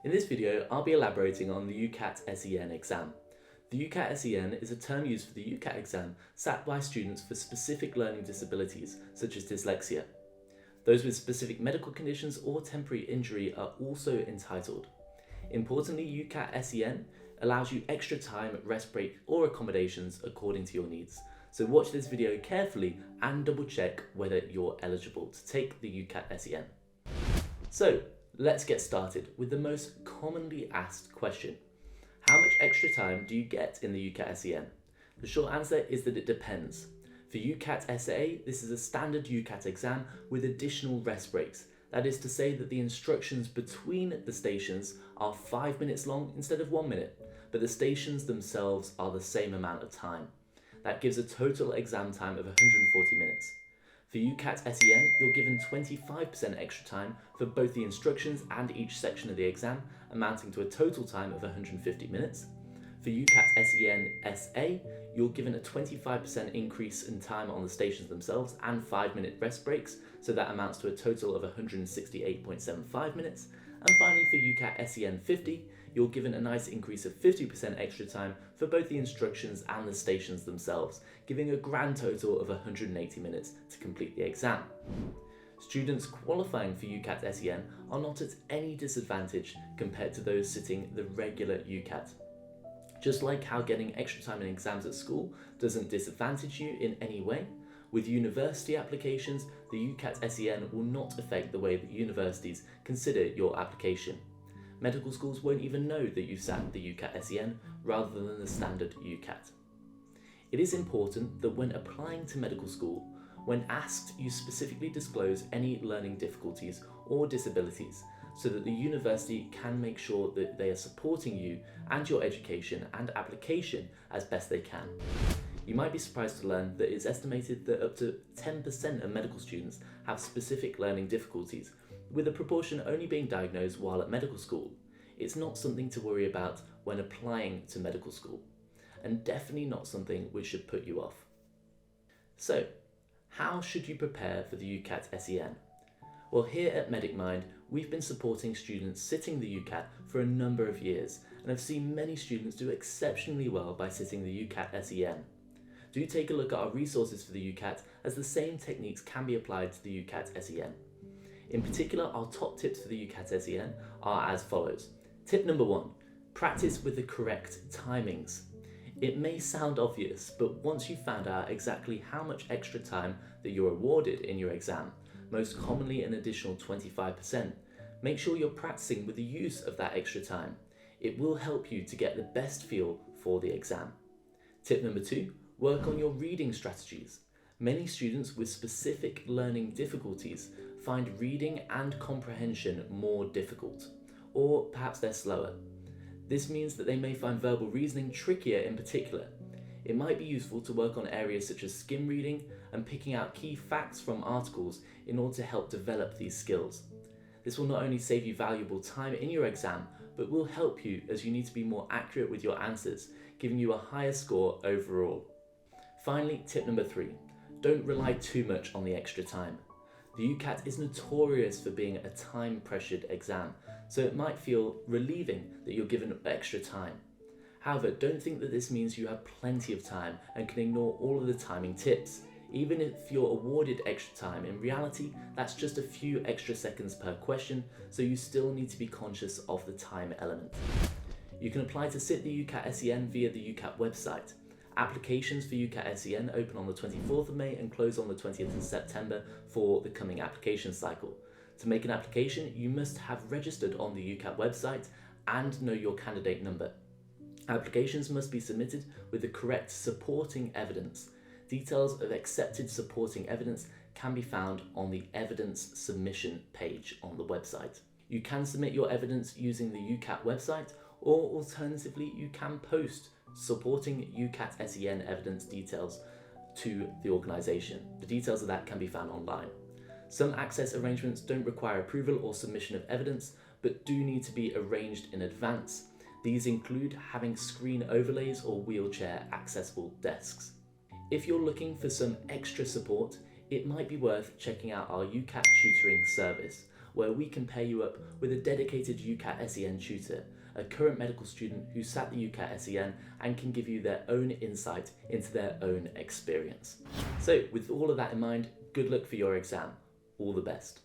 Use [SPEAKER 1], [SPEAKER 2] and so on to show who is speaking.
[SPEAKER 1] In this video, I'll be elaborating on the UCAT-SEN exam. The UCAT-SEN is a term used for the UCAT exam sat by students for specific learning disabilities, such as dyslexia. Those with specific medical conditions or temporary injury are also entitled. Importantly, UCAT-SEN allows you extra time, rest break, or accommodations according to your needs. So watch this video carefully and double check whether you're eligible to take the UCAT-SEN. So let's get started with the most commonly asked question. How much extra time do you get in the UCAT-SEN? The short answer is that it depends. For UCAT-SA, this is a standard UCAT exam with additional rest breaks. That is to say that the instructions between the stations are 5 minutes long instead of 1 minute, but the stations themselves are the same amount of time. That gives a total exam time of 140 minutes. For UCAT-SEN, you're given 25% extra time for both the instructions and each section of the exam, amounting to a total time of 150 minutes. For UCAT-SEN SA, you're given a 25% increase in time on the stations themselves and 5-minute rest breaks, so that amounts to a total of 168.75 minutes. And finally, for UCAT-SEN 50, you're given a nice increase of 50% extra time for both the instructions and the stations themselves, giving a grand total of 180 minutes to complete the exam. Students qualifying for UCAT-SEN are not at any disadvantage compared to those sitting the regular UCAT. Just like how getting extra time in exams at school doesn't disadvantage you in any way, with university applications, the UCAT-SEN will not affect the way that universities consider your application. Medical schools won't even know that you sat the UCAT-SEN rather than the standard UCAT. It is important that when applying to medical school, when asked, you specifically disclose any learning difficulties or disabilities so that the university can make sure that they are supporting you and your education and application as best they can. You might be surprised to learn that it's estimated that up to 10% of medical students have specific learning difficulties, with a proportion only being diagnosed while at medical school. It's not something to worry about when applying to medical school, and definitely not something which should put you off. So, how should you prepare for the UCAT-SEN? Well, here at MedicMind, we've been supporting students sitting the UCAT for a number of years, and have seen many students do exceptionally well by sitting the UCAT-SEN. Do take a look at our resources for the UCAT, as the same techniques can be applied to the UCAT-SEN. In particular, our top tips for the UCAT-SEN are as follows. Tip number 1, practice with the correct timings. It may sound obvious, but once you've found out exactly how much extra time that you're awarded in your exam, most commonly an additional 25%, make sure you're practicing with the use of that extra time. It will help you to get the best feel for the exam. Tip number 2, work on your reading strategies. Many students with specific learning difficulties find reading and comprehension more difficult, or perhaps they're slower. This means that they may find verbal reasoning trickier in particular. It might be useful to work on areas such as skim reading and picking out key facts from articles in order to help develop these skills. This will not only save you valuable time in your exam, but will help you as you need to be more accurate with your answers, giving you a higher score overall. Finally, tip number 3, don't rely too much on the extra time. The UCAT is notorious for being a time-pressured exam, so it might feel relieving that you're given extra time. However, don't think that this means you have plenty of time and can ignore all of the timing tips. Even if you're awarded extra time, in reality, that's just a few extra seconds per question, so you still need to be conscious of the time element. You can apply to sit the UCAT-SEN via the UCAT website. Applications for UCAT-SEN open on the 24th of May and close on the 20th of September for the coming application cycle. To make an application, you must have registered on the UCAT website and know your candidate number. Applications must be submitted with the correct supporting evidence. Details of accepted supporting evidence can be found on the evidence submission page on the website. You can submit your evidence using the UCAT website, or alternatively, you can post supporting UCAT-SEN evidence details to the organisation. The details of that can be found online. Some access arrangements don't require approval or submission of evidence, but do need to be arranged in advance. These include having screen overlays or wheelchair accessible desks. If you're looking for some extra support, it might be worth checking out our UCAT tutoring service, where we can pair you up with a dedicated UCAT SEN tutor, a current medical student who sat the UCAT SEN and can give you their own insight into their own experience. So with all of that in mind, good luck for your exam. All the best.